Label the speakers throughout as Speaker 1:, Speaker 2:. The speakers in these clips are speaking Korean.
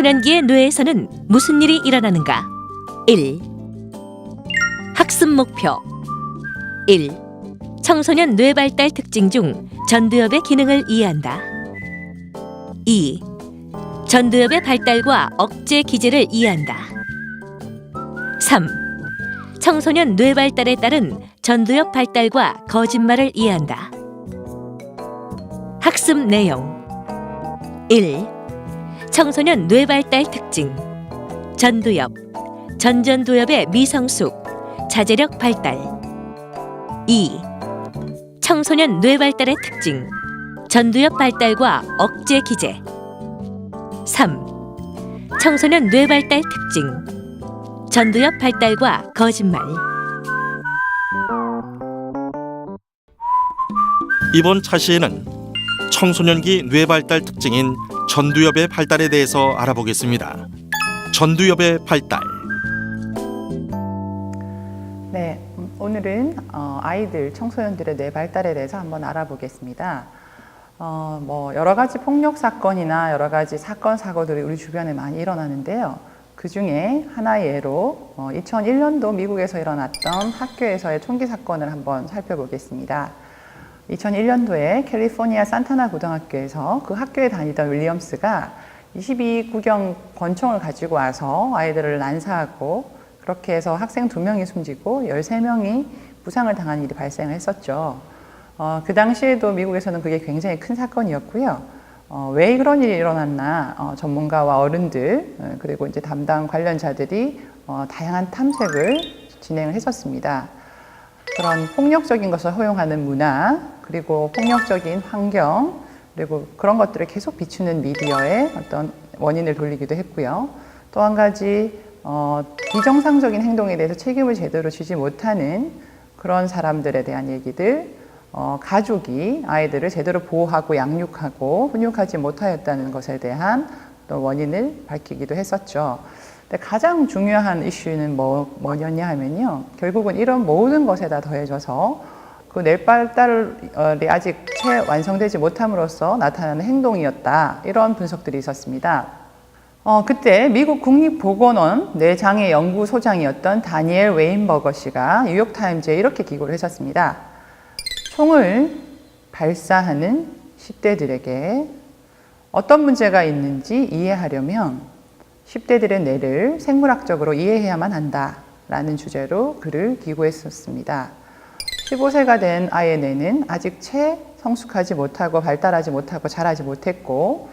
Speaker 1: 청소년기의 뇌에서는 무슨 일이 일어나는가? 1. 학습 목표 1. 청소년 뇌 발달 특징 중 전두엽의 기능을 이해한다. 2. 전두엽의 발달과 억제 기제를 이해한다. 3. 청소년 뇌 발달에 따른 전두엽 발달과 거짓말을 이해한다. 학습 내용 1. 청소년 뇌 발달 특징 전두엽, 전전두엽의 미성숙, 자제력 발달 2. 청소년 뇌 발달의 특징 전두엽 발달과 억제 기제 3. 청소년 뇌 발달 특징 전두엽 발달과 거짓말.
Speaker 2: 이번 차시에는 청소년기 뇌 발달 특징인 전두엽의 발달에 대해서 알아보겠습니다. 전두엽의 발달.
Speaker 3: 네, 오늘은 아이들, 청소년들의 뇌 발달에 대해서 한번 알아보겠습니다. 여러 가지 폭력 사건이나 여러 가지 사건, 사고들이 우리 주변에 많이 일어나는데요. 그 중에 하나의 예로 2001년도 미국에서 일어났던 학교에서의 총기 사건을 한번 살펴보겠습니다. 2001년도에 캘리포니아 산타나 고등학교에서 그 학교에 다니던 윌리엄스가 22구경 권총을 가지고 와서 아이들을 난사하고 그렇게 해서 학생 2명이 숨지고 13명이 부상을 당한 일이 발생했었죠. 그 당시에도 미국에서는 그게 굉장히 큰 사건이었고요. 왜 그런 일이 일어났나 전문가와 어른들 그리고 이제 담당 관련자들이 다양한 탐색을 진행을 했었습니다. 그런 폭력적인 것을 허용하는 문화 그리고 폭력적인 환경 그리고 그런 것들을 계속 비추는 미디어의 어떤 원인을 돌리기도 했고요. 또 한 가지 비정상적인 행동에 대해서 책임을 제대로 지지 못하는 그런 사람들에 대한 얘기들 가족이 아이들을 제대로 보호하고 양육하고 훈육하지 못하였다는 것에 대한 또 원인을 밝히기도 했었죠. 근데 가장 중요한 이슈는 뭐였냐 하면요. 결국은 이런 모든 것에다 더해져서 그 뇌 발달이 아직 채 완성되지 못함으로써 나타나는 행동이었다. 이런 분석들이 있었습니다. 그때 미국 국립보건원 뇌장애 연구소장이었던 다니엘 웨인버거 씨가 뉴욕타임즈에 이렇게 기고를 했었습니다. 총을 발사하는 10대들에게 어떤 문제가 있는지 이해하려면 10대들의 뇌를 생물학적으로 이해해야만 한다라는 주제로 글을 기고했었습니다. 15세가 된 아이의 뇌는 아직 채 성숙하지 못하고 발달하지 못하고 자라지 못했고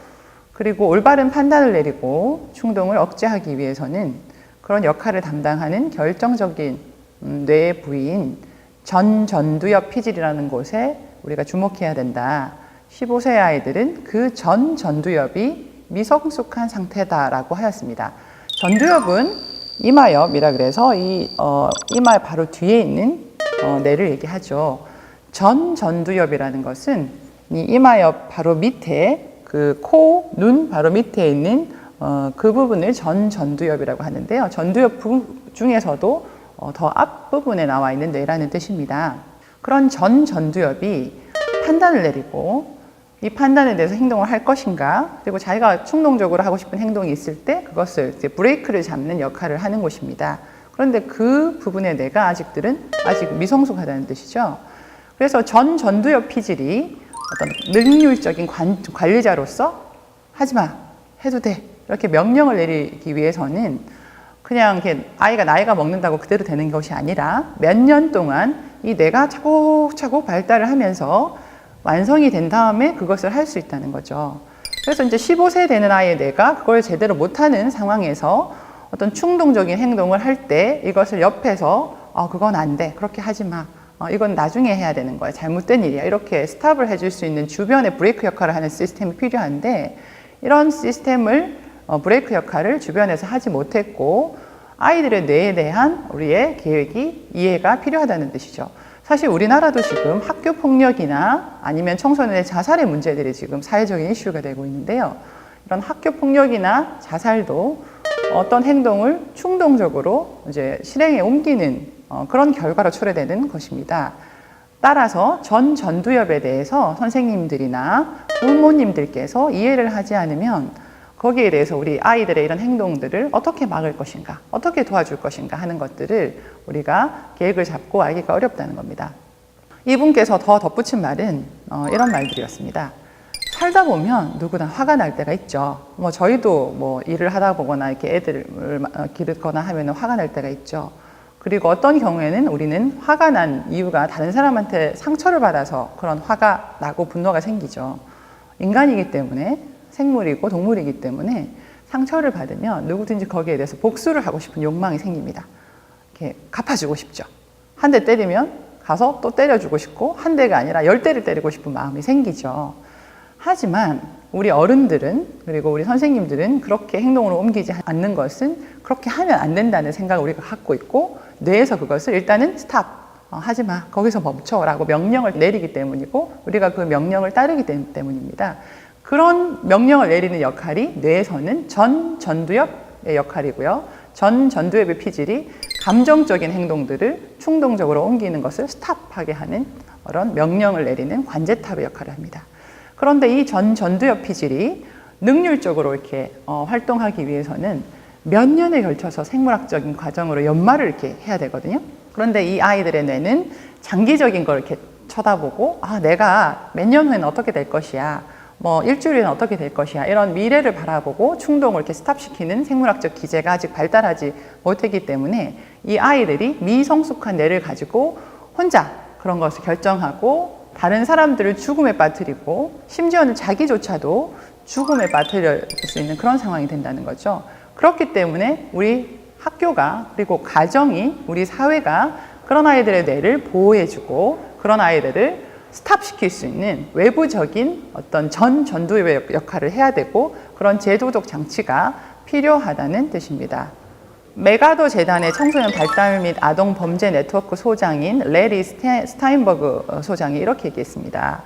Speaker 3: 그리고 올바른 판단을 내리고 충동을 억제하기 위해서는 그런 역할을 담당하는 결정적인 뇌의 부위인 전두엽 피질이라는 곳에 우리가 주목해야 된다. 15세 아이들은 그 전두엽이 미성숙한 상태다라고 하였습니다. 전두엽은 이마엽이라 그래서 이 이마 바로 뒤에 있는 뇌를 얘기하죠. 전두엽이라는 것은 이 이마엽 바로 밑에 그 코, 눈 바로 밑에 있는 그 부분을 전두엽이라고 하는데요. 전두엽 중에서도 더 앞부분에 나와 있는 뇌라는 뜻입니다. 그런 전두엽이 판단을 내리고 이 판단에 대해서 행동을 할 것인가 그리고 자기가 충동적으로 하고 싶은 행동이 있을 때 그것을 이제 브레이크를 잡는 역할을 하는 곳입니다. 그런데 그 부분의 뇌가 아직 미성숙하다는 뜻이죠. 그래서 전두엽 피질이 어떤 능률적인 관리자로서 하지마, 해도 돼 이렇게 명령을 내리기 위해서는 그냥 이렇게 아이가 나이가 먹는다고 그대로 되는 것이 아니라 몇 년 동안 이 뇌가 차곡차곡 발달을 하면서 완성이 된 다음에 그것을 할 수 있다는 거죠. 그래서 이제 15세 되는 아이의 뇌가 그걸 제대로 못하는 상황에서 어떤 충동적인 행동을 할 때 이것을 옆에서 그건 안 돼, 그렇게 하지 마, 이건 나중에 해야 되는 거야, 잘못된 일이야 이렇게 스탑을 해줄 수 있는 주변의 브레이크 역할을 하는 시스템이 필요한데 이런 시스템을 브레이크 역할을 주변에서 하지 못했고 아이들의 뇌에 대한 우리의 계획이 이해가 필요하다는 뜻이죠. 사실 우리나라도 지금 학교 폭력이나 아니면 청소년의 자살의 문제들이 지금 사회적인 이슈가 되고 있는데요. 이런 학교 폭력이나 자살도 어떤 행동을 충동적으로 이제 실행에 옮기는 그런 결과로 초래되는 것입니다. 따라서 전두엽에 대해서 선생님들이나 부모님들께서 이해를 하지 않으면 거기에 대해서 우리 아이들의 이런 행동들을 어떻게 막을 것인가, 어떻게 도와줄 것인가 하는 것들을 우리가 계획을 잡고 알기가 어렵다는 겁니다. 이분께서 더 덧붙인 말은 이런 말들이었습니다. 살다 보면 누구나 화가 날 때가 있죠. 뭐 저희도 뭐 일을 하다 보거나 이렇게 애들을 기르거나 하면 화가 날 때가 있죠. 그리고 어떤 경우에는 우리는 화가 난 이유가 다른 사람한테 상처를 받아서 그런 화가 나고 분노가 생기죠. 인간이기 때문에, 생물이고 동물이기 때문에 상처를 받으면 누구든지 거기에 대해서 복수를 하고 싶은 욕망이 생깁니다. 이렇게 갚아주고 싶죠. 한 대 때리면 가서 또 때려주고 싶고, 한 대가 아니라 10대를 때리고 싶은 마음이 생기죠. 하지만 우리 어른들은, 그리고 우리 선생님들은 그렇게 행동으로 옮기지 않는 것은 그렇게 하면 안 된다는 생각을 우리가 갖고 있고, 뇌에서 그것을 일단은 스탑, 하지 마, 거기서 멈춰라고 명령을 내리기 때문이고, 우리가 그 명령을 따르기 때문입니다. 그런 명령을 내리는 역할이 뇌에서는 전두엽의 역할이고요. 전두엽의 피질이 감정적인 행동들을 충동적으로 옮기는 것을 스탑하게 하는 그런 명령을 내리는 관제탑의 역할을 합니다. 그런데 이 전두엽 피질이 능률적으로 이렇게 활동하기 위해서는 몇 년에 걸쳐서 생물학적인 과정으로 연마를 이렇게 해야 되거든요. 그런데 이 아이들의 뇌는 장기적인 걸 이렇게 쳐다보고, 내가 몇 년 후에는 어떻게 될 것이야, 뭐 일주일에는 어떻게 될 것이야, 이런 미래를 바라보고 충동을 이렇게 스탑시키는 생물학적 기제가 아직 발달하지 못했기 때문에 이 아이들이 미성숙한 뇌를 가지고 혼자 그런 것을 결정하고 다른 사람들을 죽음에 빠뜨리고 심지어는 자기조차도 죽음에 빠뜨릴 수 있는 그런 상황이 된다는 거죠. 그렇기 때문에 우리 학교가, 그리고 가정이, 우리 사회가 그런 아이들의 뇌를 보호해주고 그런 아이들을 스탑시킬 수 있는 외부적인 어떤 전두엽의 역할을 해야 되고, 그런 제도적 장치가 필요하다는 뜻입니다. 메가더 재단의 청소년 발달 및 아동 범죄 네트워크 소장인 레리 스타인버그 소장이 이렇게 얘기했습니다.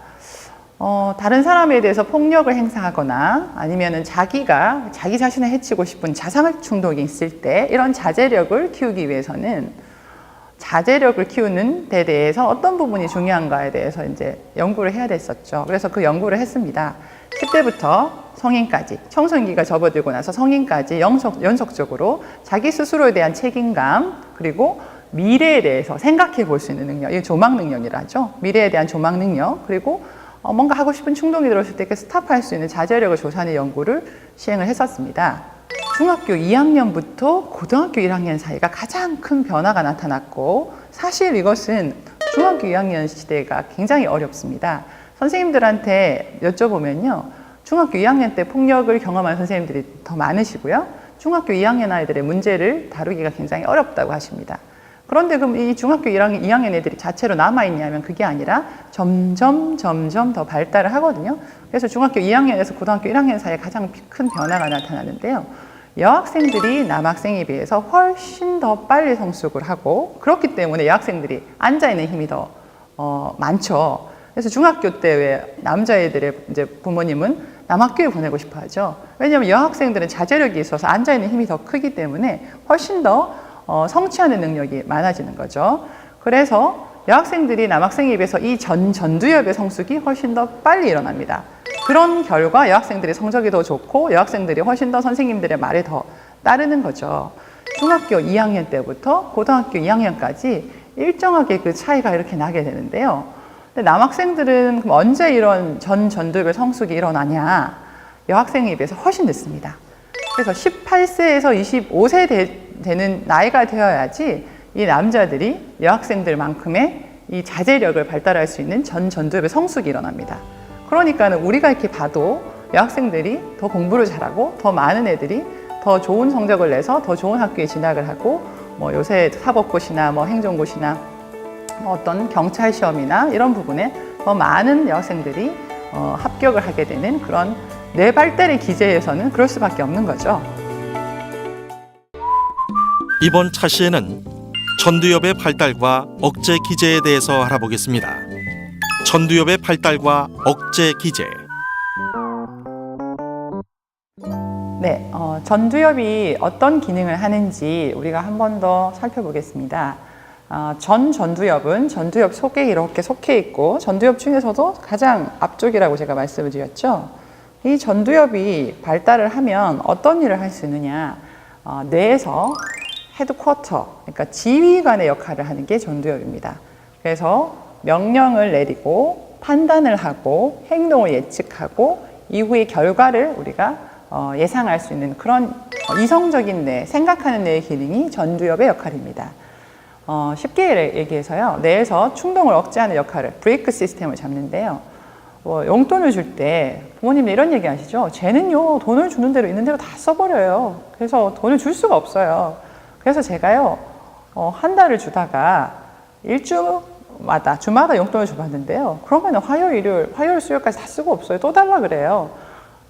Speaker 3: 다른 사람에 대해서 폭력을 행사하거나 아니면은 자기 자신을 해치고 싶은 자살 충동이 있을 때 이런 자제력을 키우기 위해서는 자제력을 키우는 데 대해서 어떤 부분이 중요한가에 대해서 이제 연구를 해야 됐었죠. 그래서 그 연구를 했습니다. 10대부터 성인까지, 청소년기가 접어들고 나서 성인까지 연속적으로 자기 스스로에 대한 책임감, 그리고 미래에 대해서 생각해 볼 수 있는 능력, 이게 조망 능력이라죠. 미래에 대한 조망 능력, 그리고 뭔가 하고 싶은 충동이 들었을 때 스탑할 수 있는 자제력을 조사하는 연구를 시행을 했었습니다. 중학교 2학년부터 고등학교 1학년 사이가 가장 큰 변화가 나타났고, 사실 이것은 중학교 2학년 시대가 굉장히 어렵습니다. 선생님들한테 여쭤보면요, 중학교 2학년 때 폭력을 경험한 선생님들이 더 많으시고요, 중학교 2학년 아이들의 문제를 다루기가 굉장히 어렵다고 하십니다. 그런데 그럼 이 중학교 2학년 애들이 자체로 남아있냐면 그게 아니라 점점 더 발달을 하거든요. 그래서 중학교 2학년에서 고등학교 1학년 사이에 가장 큰 변화가 나타나는데요. 여학생들이 남학생에 비해서 훨씬 더 빨리 성숙을 하고, 그렇기 때문에 여학생들이 앉아있는 힘이 더 많죠. 그래서 중학교 때 왜 남자애들의 이제 부모님은 남학교에 보내고 싶어 하죠. 왜냐하면 여학생들은 자제력이 있어서 앉아있는 힘이 더 크기 때문에 훨씬 더 성취하는 능력이 많아지는 거죠. 그래서 여학생들이 남학생에 비해서 이 전두엽의 성숙이 훨씬 더 빨리 일어납니다. 그런 결과 여학생들의 성적이 더 좋고 여학생들이 훨씬 더 선생님들의 말에 더 따르는 거죠. 중학교 2학년 때부터 고등학교 2학년까지 일정하게 그 차이가 이렇게 나게 되는데요. 근데 남학생들은 그럼 언제 이런 전두엽의 성숙이 일어나냐? 여학생에 비해서 훨씬 늦습니다. 그래서 18세에서 25세 되는 나이가 되어야지 이 남자들이 여학생들만큼의 이 자제력을 발달할 수 있는 전두엽의 성숙이 일어납니다. 그러니까는 우리가 이렇게 봐도 여학생들이 더 공부를 잘하고 더 많은 애들이 더 좋은 성적을 내서 더 좋은 학교에 진학을 하고, 뭐 요새 사법고시나 뭐 행정고시나 어떤 경찰 시험이나 이런 부분에 더 많은 여학생들이 합격을 하게 되는 그런 뇌 발달의 기제에서는 그럴 수밖에 없는 거죠.
Speaker 2: 이번 차시에는 전두엽의 발달과 억제 기제에 대해서 알아보겠습니다. 전두엽의 발달과 억제 기제.
Speaker 3: 네, 전두엽이 어떤 기능을 하는지 우리가 한 번 더 살펴보겠습니다. 전두엽은 전두엽 속에 이렇게 속해 있고, 전두엽 중에서도 가장 앞쪽이라고 제가 말씀을 드렸죠. 이 전두엽이 발달을 하면 어떤 일을 할 수 있느냐? 뇌에서 헤드쿼터, 그러니까 지휘관의 역할을 하는 게 전두엽입니다. 그래서 명령을 내리고 판단을 하고 행동을 예측하고 이후의 결과를 우리가 예상할 수 있는 그런 이성적인 뇌, 생각하는 뇌의 기능이 전두엽의 역할입니다. 쉽게 얘기해서요, 뇌에서 충동을 억제하는 역할을, 브레이크 시스템을 잡는데요. 용돈을 줄 때 부모님이 이런 얘기 하시죠. 쟤는요, 돈을 주는 대로 있는 대로 다 써버려요. 그래서 돈을 줄 수가 없어요. 그래서 제가요, 한 달을 주다가 주마다 용돈을 줘봤는데요. 그러면 화요일, 수요일까지 다 쓰고 없어요. 또 달라 그래요.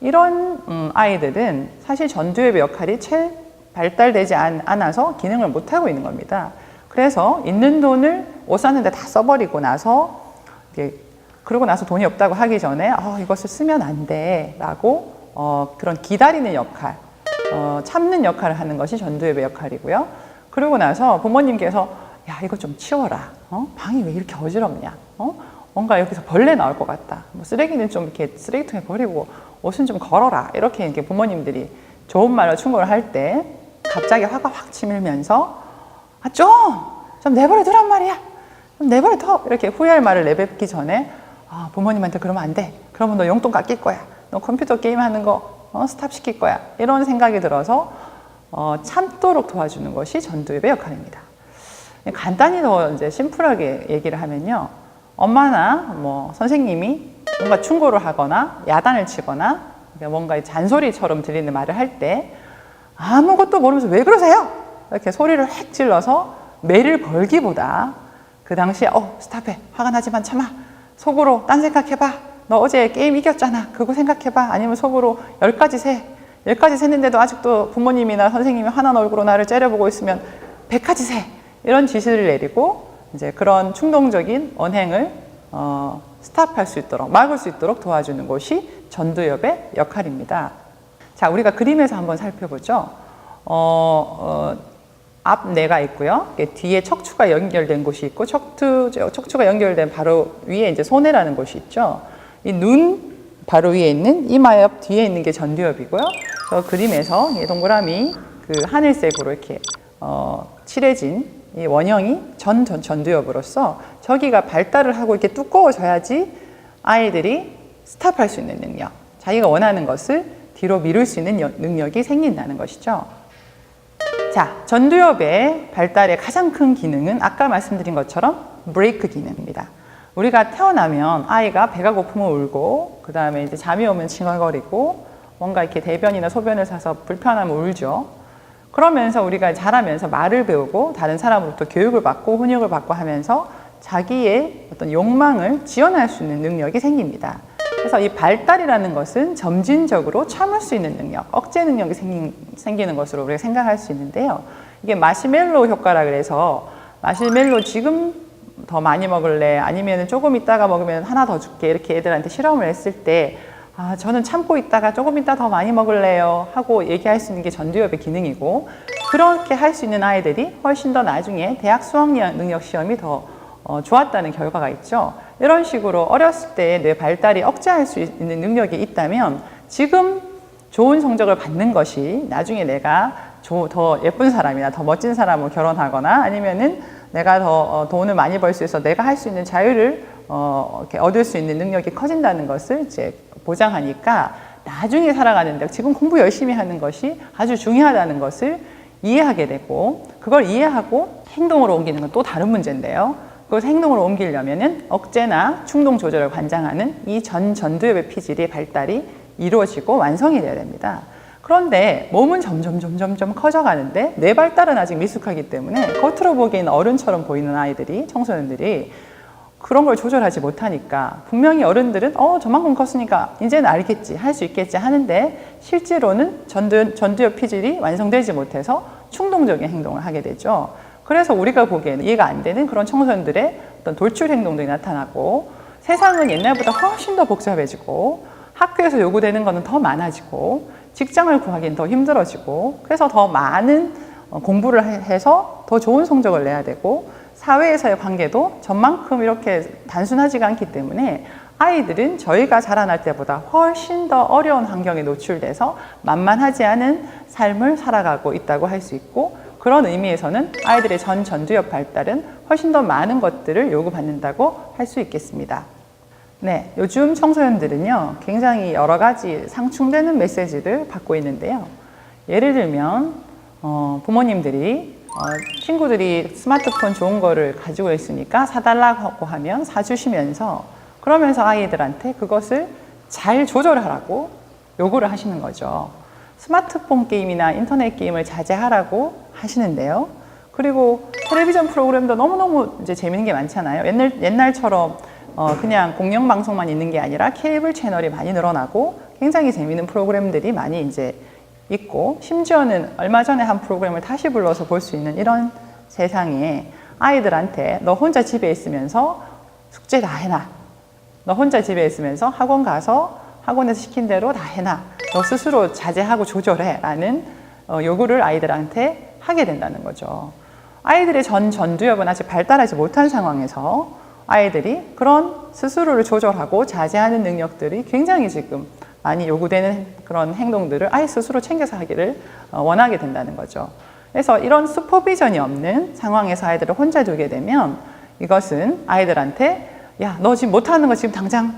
Speaker 3: 이런 아이들은 사실 전두엽의 역할이 채 발달되지 않아서 기능을 못하고 있는 겁니다. 그래서 있는 돈을 옷 사는데 다 써버리고 나서 그러고 나서 돈이 없다고 하기 전에 이것을 쓰면 안 돼 라고 그런 기다리는 역할, 참는 역할을 하는 것이 전두엽의 역할이고요. 그러고 나서 부모님께서 야, 이거 좀 치워라. 방이 왜 이렇게 어지럽냐? 뭔가 여기서 벌레 나올 것 같다. 뭐 쓰레기는 좀 이렇게 쓰레기통에 버리고 옷은 좀 걸어라. 이렇게 부모님들이 좋은 말로 충고를 할 때 갑자기 화가 확 치밀면서 좀 내버려 두란 말이야. 좀 내버려 둬. 이렇게 후회할 말을 내뱉기 전에 부모님한테 그러면 안 돼. 그러면 너 용돈 깎일 거야. 너 컴퓨터 게임 하는 거 스탑 시킬 거야. 이런 생각이 들어서 참도록 도와주는 것이 전두엽의 역할입니다. 간단히 더 이제 심플하게 얘기를 하면요. 엄마나 선생님이 뭔가 충고를 하거나 야단을 치거나 뭔가 잔소리처럼 들리는 말을 할 때 아무것도 모르면서 왜 그러세요? 이렇게 소리를 획 질러서 매를 걸기보다 그 당시에 스탑해. 화가 나지만 참아. 속으로 딴 생각해봐. 너 어제 게임 이겼잖아. 그거 생각해봐. 아니면 속으로 10가지 세. 10가지 셌는데도 아직도 부모님이나 선생님이 화난 얼굴로 나를 째려보고 있으면 100가지 세. 이런 지시를 내리고 이제 그런 충동적인 언행을 스탑할 수 있도록, 막을 수 있도록 도와주는 것이 전두엽의 역할입니다. 자, 우리가 그림에서 한번 살펴보죠. 앞 뇌가 있고요. 뒤에 척추가 연결된 곳이 있고 척추가 연결된 바로 위에 이제 소뇌라는 곳이 있죠. 이 눈 바로 위에 있는 이마옆 뒤에 있는 게 전두엽이고요. 저 그림에서 이 동그라미 그 하늘색으로 이렇게 칠해진 이 원형이 전두엽으로서 저기가 발달을 하고 이렇게 두꺼워져야지 아이들이 스탑할 수 있는 능력, 자기가 원하는 것을 뒤로 미룰 수 있는 능력이 생긴다는 것이죠. 자, 전두엽의 발달의 가장 큰 기능은 아까 말씀드린 것처럼 브레이크 기능입니다. 우리가 태어나면 아이가 배가 고프면 울고, 그 다음에 이제 잠이 오면 칭얼거리고, 뭔가 이렇게 대변이나 소변을 싸서 불편하면 울죠. 그러면서 우리가 자라면서 말을 배우고 다른 사람으로부터 교육을 받고 훈육을 받고 하면서 자기의 어떤 욕망을 지원할 수 있는 능력이 생깁니다. 그래서 이 발달이라는 것은 점진적으로 참을 수 있는 능력, 억제 능력이 생기는 것으로 우리가 생각할 수 있는데요. 이게 마시멜로 효과라 그래서 마시멜로 지금 더 많이 먹을래? 아니면 조금 있다가 먹으면 하나 더 줄게. 이렇게 애들한테 실험을 했을 때 저는 참고 있다가 조금 있다 더 많이 먹을래요 하고 얘기할 수 있는 게 전두엽의 기능이고, 그렇게 할 수 있는 아이들이 훨씬 더 나중에 대학 수학력 능력 시험이 더 좋았다는 결과가 있죠. 이런 식으로 어렸을 때 뇌 발달이 억제할 수 있는 능력이 있다면 지금 좋은 성적을 받는 것이 나중에 내가 더 예쁜 사람이나 더 멋진 사람으로 결혼하거나 아니면은 내가 더 돈을 많이 벌 수 있어서 내가 할 수 있는 자유를 이렇게 얻을 수 있는 능력이 커진다는 것을 이제 보장하니까 나중에 살아가는데 지금 공부 열심히 하는 것이 아주 중요하다는 것을 이해하게 되고, 그걸 이해하고 행동으로 옮기는 건 또 다른 문제인데요. 그걸 행동으로 옮기려면은 억제나 충동 조절을 관장하는 이 전두엽의 피질의 발달이 이루어지고 완성이 돼야 됩니다. 그런데 몸은 점점 커져가는데 뇌 발달은 아직 미숙하기 때문에 겉으로 보기에는 어른처럼 보이는 아이들이, 청소년들이 그런 걸 조절하지 못하니까 분명히 어른들은 저만큼 컸으니까 이제는 알겠지, 할 수 있겠지 하는데 실제로는 전두엽 피질이 완성되지 못해서 충동적인 행동을 하게 되죠. 그래서 우리가 보기에는 이해가 안 되는 그런 청소년들의 어떤 돌출 행동들이 나타나고, 세상은 옛날보다 훨씬 더 복잡해지고 학교에서 요구되는 거는 더 많아지고 직장을 구하기는 더 힘들어지고, 그래서 더 많은 공부를 해서 더 좋은 성적을 내야 되고 사회에서의 관계도 전만큼 이렇게 단순하지가 않기 때문에 아이들은 저희가 자라날 때보다 훨씬 더 어려운 환경에 노출돼서 만만하지 않은 삶을 살아가고 있다고 할 수 있고, 그런 의미에서는 아이들의 전두엽 발달은 훨씬 더 많은 것들을 요구받는다고 할 수 있겠습니다. 네, 요즘 청소년들은요, 굉장히 여러 가지 상충되는 메시지를 받고 있는데요. 예를 들면 부모님들이 친구들이 스마트폰 좋은 거를 가지고 있으니까 사달라고 하면 사주시면서, 그러면서 아이들한테 그것을 잘 조절하라고 요구를 하시는 거죠. 스마트폰 게임이나 인터넷 게임을 자제하라고 하시는데요. 그리고 텔레비전 프로그램도 너무너무 이제 재밌는 게 많잖아요. 옛날처럼 그냥 공영방송만 있는 게 아니라 케이블 채널이 많이 늘어나고 굉장히 재밌는 프로그램들이 많이 이제 있고, 심지어는 얼마 전에 한 프로그램을 다시 불러서 볼 수 있는 이런 세상에 아이들한테 너 혼자 집에 있으면서 숙제 다 해놔. 너 혼자 집에 있으면서 학원 가서 학원에서 시킨 대로 다 해놔. 너 스스로 자제하고 조절해. 라는 요구를 아이들한테 하게 된다는 거죠. 아이들의 전두엽은 아직 발달하지 못한 상황에서 아이들이 그런 스스로를 조절하고 자제하는 능력들이 굉장히 지금 많이 요구되는 그런 행동들을 아이 스스로 챙겨서 하기를 원하게 된다는 거죠. 그래서 이런 슈퍼비전이 없는 상황에서 아이들을 혼자 두게 되면 이것은 아이들한테 야, 너 지금 못하는 거 지금 당장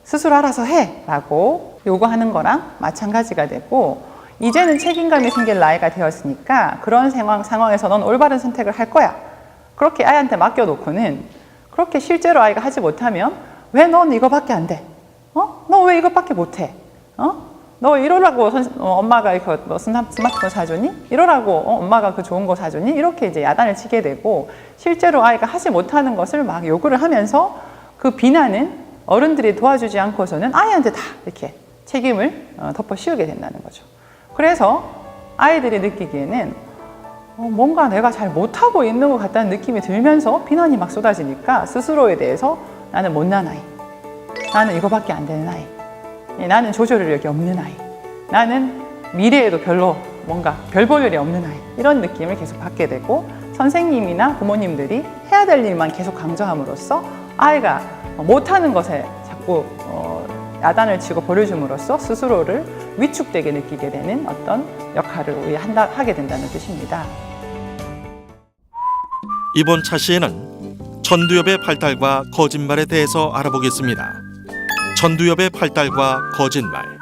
Speaker 3: 스스로 알아서 해 라고 요구하는 거랑 마찬가지가 되고, 이제는 책임감이 생길 나이가 되었으니까 그런 상황에서 넌 올바른 선택을 할 거야. 그렇게 아이한테 맡겨놓고는 그렇게 실제로 아이가 하지 못하면 왜 넌 이거밖에 안 돼? 너 왜 이것밖에 못해? 너 이러라고 엄마가 이거 뭐 스마트폰 사주니? 이러라고 엄마가 그 좋은 거 사주니? 이렇게 이제 야단을 치게 되고, 실제로 아이가 하지 못하는 것을 막 요구를 하면서 그 비난은 어른들이 도와주지 않고서는 아이한테 다 이렇게 책임을 덮어 씌우게 된다는 거죠. 그래서 아이들이 느끼기에는 뭔가 내가 잘 못하고 있는 것 같다는 느낌이 들면서 비난이 막 쏟아지니까 스스로에 대해서 나는 못난 아이, 나는 이거밖에 안 되는 아이, 나는 조절력이 없는 아이, 나는 미래에도 별로 뭔가 별 볼 일이 없는 아이, 이런 느낌을 계속 받게 되고, 선생님이나 부모님들이 해야 될 일만 계속 강조함으로써 아이가 못하는 것에 자꾸 야단을 치고 벌여줌으로써 스스로를 위축되게 느끼게 되는 어떤 역할을 하게 된다는 뜻입니다.
Speaker 2: 이번 차시에는 전두엽의 발달과 거짓말에 대해서 알아보겠습니다. 전두엽의 발달과 거짓말.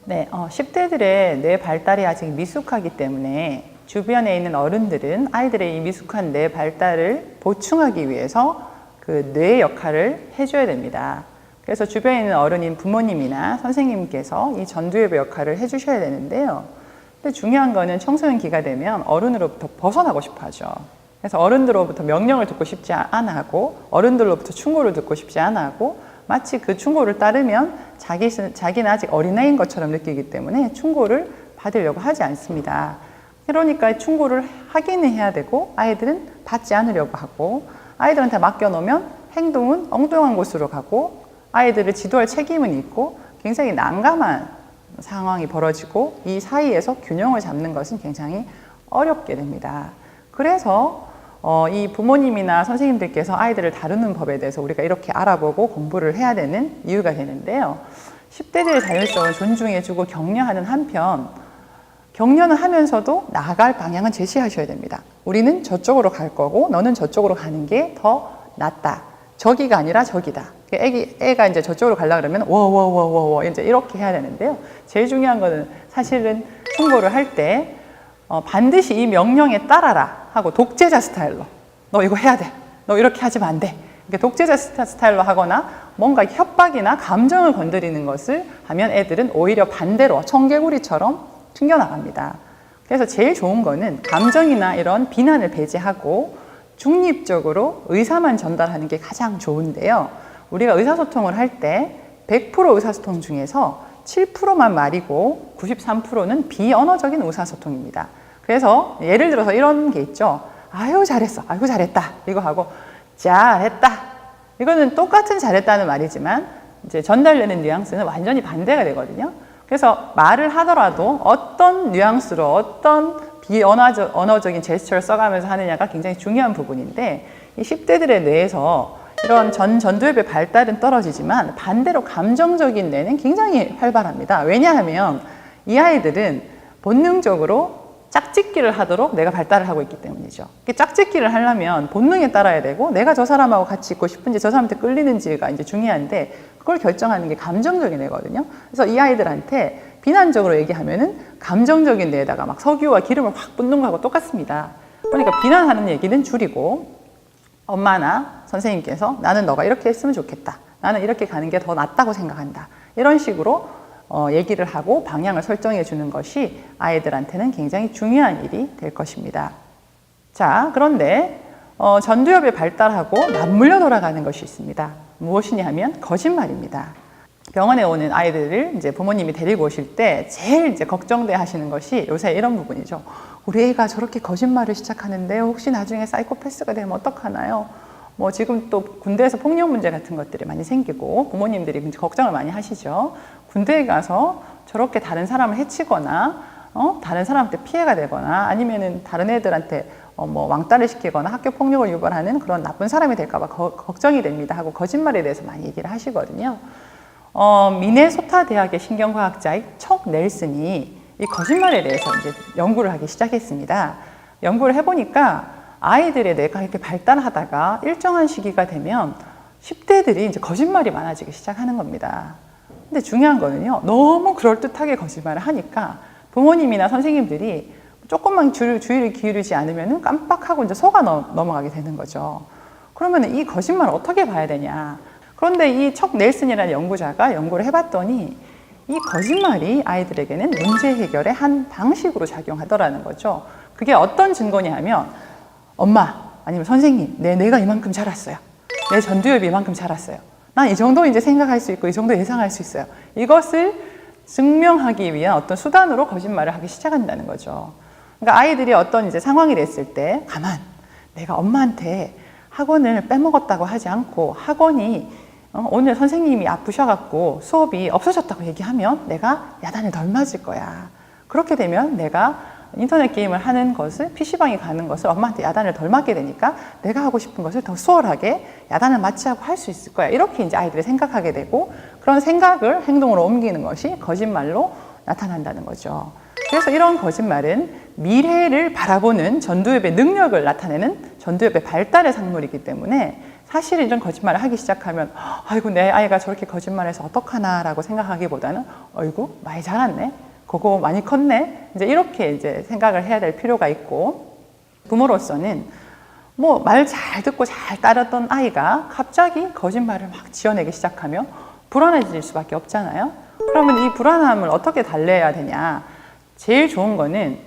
Speaker 3: 네, 10대들의 뇌 발달이 아직 미숙하기 때문에 주변에 있는 어른들은 아이들의 이 미숙한 뇌 발달을 보충하기 위해서 그 뇌의 역할을 해줘야 됩니다. 그래서 주변에 있는 어른인 부모님이나 선생님께서 이 전두엽의 역할을 해주셔야 되는데요. 근데 중요한 거는 청소년기가 되면 어른으로부터 벗어나고 싶어 하죠. 그래서 어른들로부터 명령을 듣고 싶지 않아 하고, 어른들로부터 충고를 듣고 싶지 않아 하고, 마치 그 충고를 따르면 자기는 아직 어린아이인 것처럼 느끼기 때문에 충고를 받으려고 하지 않습니다. 그러니까 충고를 하기는 해야 되고 아이들은 받지 않으려고 하고, 아이들한테 맡겨놓으면 행동은 엉뚱한 곳으로 가고, 아이들을 지도할 책임은 있고, 굉장히 난감한 상황이 벌어지고, 이 사이에서 균형을 잡는 것은 굉장히 어렵게 됩니다. 그래서 이 부모님이나 선생님들께서 아이들을 다루는 법에 대해서 우리가 이렇게 알아보고 공부를 해야 되는 이유가 되는데요. 10대들의 자율성을 존중해주고 격려하는 한편, 격려는 하면서도 나아갈 방향은 제시하셔야 됩니다. 우리는 저쪽으로 갈 거고 너는 저쪽으로 가는 게 더 낫다. 저기가 아니라 저기다. 애가 이제 저쪽으로 가려고 그러면 워워워워워 이제 이렇게 해야 되는데요. 제일 중요한 거는 사실은 충고를 할 때 반드시 이 명령에 따라라 하고 독재자 스타일로 너 이거 해야 돼. 너 이렇게 하시면 안 돼. 이렇게 독재자 스타일로 하거나 뭔가 협박이나 감정을 건드리는 것을 하면 애들은 오히려 반대로 청개구리처럼 튕겨나갑니다. 그래서 제일 좋은 거는 감정이나 이런 비난을 배제하고 중립적으로 의사만 전달하는 게 가장 좋은데요. 우리가 의사소통을 할 때 100% 의사소통 중에서 7%만 말이고 93%는 비언어적인 의사소통입니다. 그래서 예를 들어서 이런 게 있죠. 아유 잘했어, 아유 잘했다 이거 하고 잘했다, 이거는 똑같은 잘했다는 말이지만 이제 전달되는 뉘앙스는 완전히 반대가 되거든요. 그래서 말을 하더라도 어떤 뉘앙스로 어떤 비언어적인 제스처를 써가면서 하느냐가 굉장히 중요한 부분인데, 이 10대들의 뇌에서 이런 전두엽의 발달은 떨어지지만 반대로 감정적인 뇌는 굉장히 활발합니다. 왜냐하면 이 아이들은 본능적으로 짝짓기를 하도록 내가 발달을 하고 있기 때문이죠. 짝짓기를 하려면 본능에 따라야 되고 내가 저 사람하고 같이 있고 싶은지 저 사람한테 끌리는지가 이제 중요한데 그걸 결정하는 게 감정적인 애거든요. 그래서 이 아이들한테 비난적으로 얘기하면은 감정적인 뇌에다가 막 석유와 기름을 확 붓는 거하고 똑같습니다. 그러니까 비난하는 얘기는 줄이고 엄마나 선생님께서 나는 너가 이렇게 했으면 좋겠다. 나는 이렇게 가는 게 더 낫다고 생각한다. 이런 식으로 얘기를 하고 방향을 설정해 주는 것이 아이들한테는 굉장히 중요한 일이 될 것입니다. 자, 그런데 전두엽이 발달하고 맞물려 돌아가는 것이 있습니다. 무엇이냐 하면 거짓말입니다. 병원에 오는 아이들을 이제 부모님이 데리고 오실 때 제일 이제 걱정돼 하시는 것이 요새 이런 부분이죠. 우리 애가 저렇게 거짓말을 시작하는데 혹시 나중에 사이코패스가 되면 어떡하나요? 뭐 지금 또 군대에서 폭력 문제 같은 것들이 많이 생기고 부모님들이 걱정을 많이 하시죠. 군대에 가서 저렇게 다른 사람을 해치거나 다른 사람한테 피해가 되거나 아니면은 다른 애들한테 뭐 왕따를 시키거나 학교 폭력을 유발하는 그런 나쁜 사람이 될까 봐 걱정이 됩니다 하고 거짓말에 대해서 많이 얘기를 하시거든요. 미네소타 대학의 신경과학자인 척 넬슨이 이 거짓말에 대해서 이제 연구를 하기 시작했습니다. 연구를 해보니까 아이들의 뇌가 이렇게 발달하다가 일정한 시기가 되면 10대들이 이제 거짓말이 많아지기 시작하는 겁니다. 근데 중요한 거는요, 너무 그럴듯하게 거짓말을 하니까 부모님이나 선생님들이 조금만 주의를 기울이지 않으면 깜빡하고 이제 속아 넘어가게 되는 거죠. 그러면 이 거짓말을 어떻게 봐야 되냐. 그런데 이 척 넬슨이라는 연구자가 연구를 해봤더니 이 거짓말이 아이들에게는 문제 해결의 한 방식으로 작용하더라는 거죠. 그게 어떤 증거냐 하면 엄마 아니면 선생님 내가 이만큼 자랐어요. 내 전두엽이 이만큼 자랐어요. 난 이 정도 이제 생각할 수 있고 이 정도 예상할 수 있어요. 이것을 증명하기 위한 어떤 수단으로 거짓말을 하기 시작한다는 거죠. 그러니까 아이들이 어떤 이제 상황이 됐을 때 가만 내가 엄마한테 학원을 빼먹었다고 하지 않고 학원이 오늘 선생님이 아프셔갖고 수업이 없어졌다고 얘기하면 내가 야단을 덜 맞을 거야. 그렇게 되면 내가 인터넷 게임을 하는 것을 PC방에 가는 것을 엄마한테 야단을 덜 맞게 되니까 내가 하고 싶은 것을 더 수월하게 야단을 맞지 않고 할 수 있을 거야. 이렇게 이제 아이들이 생각하게 되고 그런 생각을 행동으로 옮기는 것이 거짓말로 나타난다는 거죠. 그래서 이런 거짓말은 미래를 바라보는 전두엽의 능력을 나타내는 전두엽의 발달의 산물이기 때문에 사실 이런 거짓말을 하기 시작하면 아이고 내 아이가 저렇게 거짓말해서 어떡하나 라고 생각하기보다는 어이구 많이 자랐네. 그거 많이 컸네. 이제 이렇게 이제 생각을 해야 될 필요가 있고 부모로서는 뭐 말 잘 듣고 잘 따랐던 아이가 갑자기 거짓말을 막 지어내기 시작하면 불안해질 수밖에 없잖아요. 그러면 이 불안함을 어떻게 달래야 되냐? 제일 좋은 거는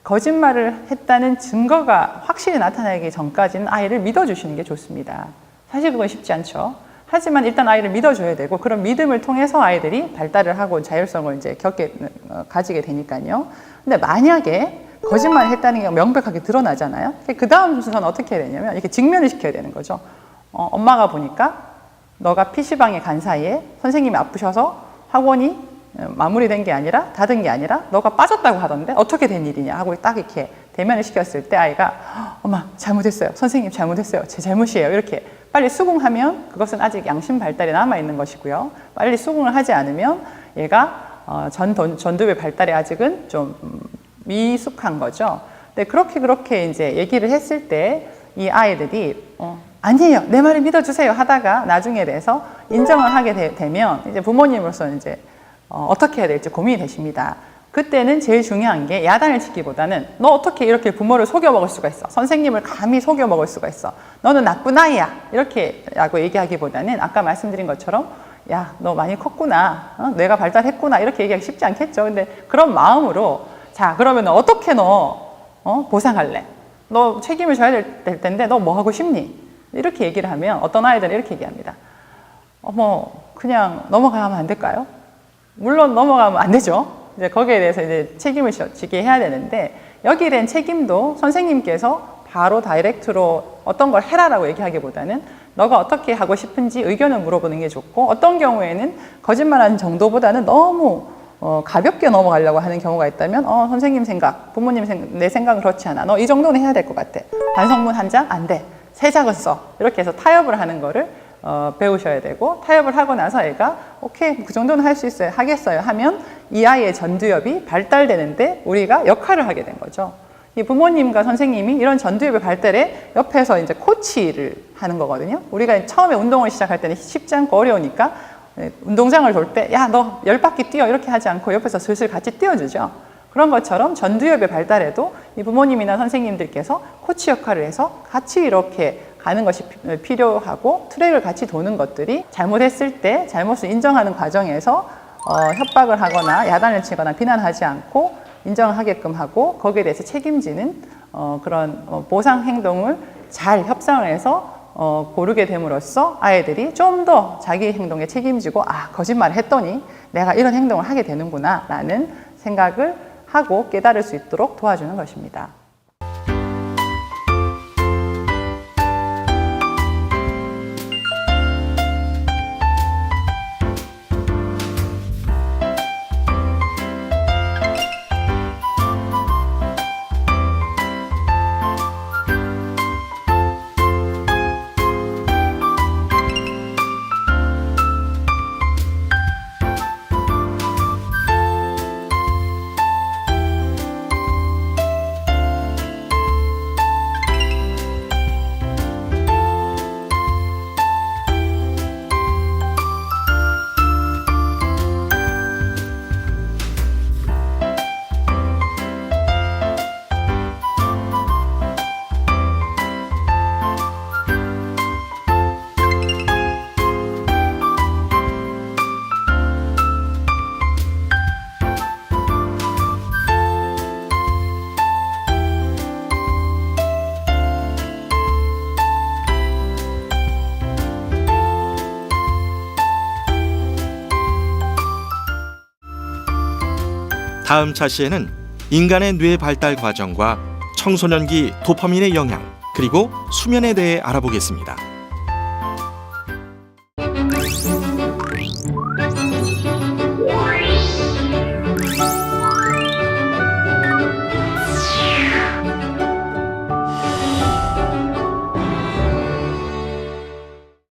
Speaker 3: 거짓말을 했다는 증거가 확실히 나타나기 전까지는 아이를 믿어주시는 게 좋습니다. 사실 그건 쉽지 않죠. 하지만 일단 아이를 믿어줘야 되고 그런 믿음을 통해서 아이들이 발달을 하고 자율성을 이제 가지게 되니까요. 근데 만약에 거짓말을 했다는 게 명백하게 드러나잖아요. 그 다음 순서는 어떻게 해야 되냐면 이렇게 직면을 시켜야 되는 거죠. 엄마가 보니까 너가 PC방에 간 사이에 선생님이 아프셔서 학원이 마무리된 게 아니라 닫은 게 아니라 너가 빠졌다고 하던데 어떻게 된 일이냐 하고 딱 이렇게 대면을 시켰을 때 아이가 엄마 잘못했어요. 선생님 잘못했어요. 제 잘못이에요. 이렇게 빨리 수긍하면 그것은 아직 양심 발달이 남아있는 것이고요. 빨리 수긍을 하지 않으면 얘가 전두엽의 발달이 아직은 좀 미숙한 거죠. 근데 그렇게 이제 얘기를 했을 때 이 아이들이 아니에요. 내 말을 믿어주세요 하다가 나중에 대해서 인정을 하게 되면 이제 부모님으로서는 이제 어떻게 해야 될지 고민이 되십니다. 그때는 제일 중요한 게 야단을 치기보다는 너 어떻게 이렇게 부모를 속여먹을 수가 있어. 선생님을 감히 속여먹을 수가 있어. 너는 나쁜 아이야. 이렇게 라고 얘기하기보다는 아까 말씀드린 것처럼 야, 너 많이 컸구나. 내가 발달했구나. 이렇게 얘기하기 쉽지 않겠죠. 근데 그런 마음으로 자, 그러면 어떻게 너 보상할래? 너 책임을 져야 될 텐데 너 뭐 하고 싶니? 이렇게 얘기를 하면 어떤 아이들은 이렇게 얘기합니다. 어머, 그냥 넘어가면 안 될까요? 물론 넘어가면 안 되죠. 이제 거기에 대해서 이제 책임을 지게 해야 되는데 여기에 대한 책임도 선생님께서 바로 다이렉트로 어떤 걸 해라라고 얘기하기보다는 너가 어떻게 하고 싶은지 의견을 물어보는 게 좋고 어떤 경우에는 거짓말하는 정도보다는 너무 가볍게 넘어가려고 하는 경우가 있다면 선생님 생각, 부모님 생각, 내 생각은 그렇지 않아. 너 이 정도는 해야 될 것 같아. 반성문 한 장? 안 돼. 세 작은 써 이렇게 해서 타협을 하는 거를 배우셔야 되고, 타협을 하고 나서 애가 오케이 그 정도는 할 수 있어요, 하겠어요 하면 이 아이의 전두엽이 발달되는데 우리가 역할을 하게 된 거죠. 이 부모님과 선생님이 이런 전두엽의 발달에 옆에서 이제 코치를 하는 거거든요. 우리가 처음에 운동을 시작할 때는 쉽지 않고 어려우니까 운동장을 돌 때 야 너 10바퀴 뛰어 이렇게 하지 않고 옆에서 슬슬 같이 뛰어주죠. 그런 것처럼 전두엽의 발달에도 이 부모님이나 선생님들께서 코치 역할을 해서 같이 이렇게 가는 것이 필요하고, 트랙을 같이 도는 것들이 잘못했을 때 잘못을 인정하는 과정에서 협박을 하거나 야단을 치거나 비난하지 않고 인정하게끔 하고 거기에 대해서 책임지는 그런 보상 행동을 잘 협상을 해서 고르게 됨으로써 아이들이 좀 더 자기 행동에 책임지고 거짓말을 했더니 내가 이런 행동을 하게 되는구나 라는 생각을 하고 깨달을 수 있도록 도와주는 것입니다.
Speaker 2: 다음 차시에는 인간의 뇌 발달 과정과 청소년기 도파민의 영향, 그리고 수면에 대해 알아보겠습니다.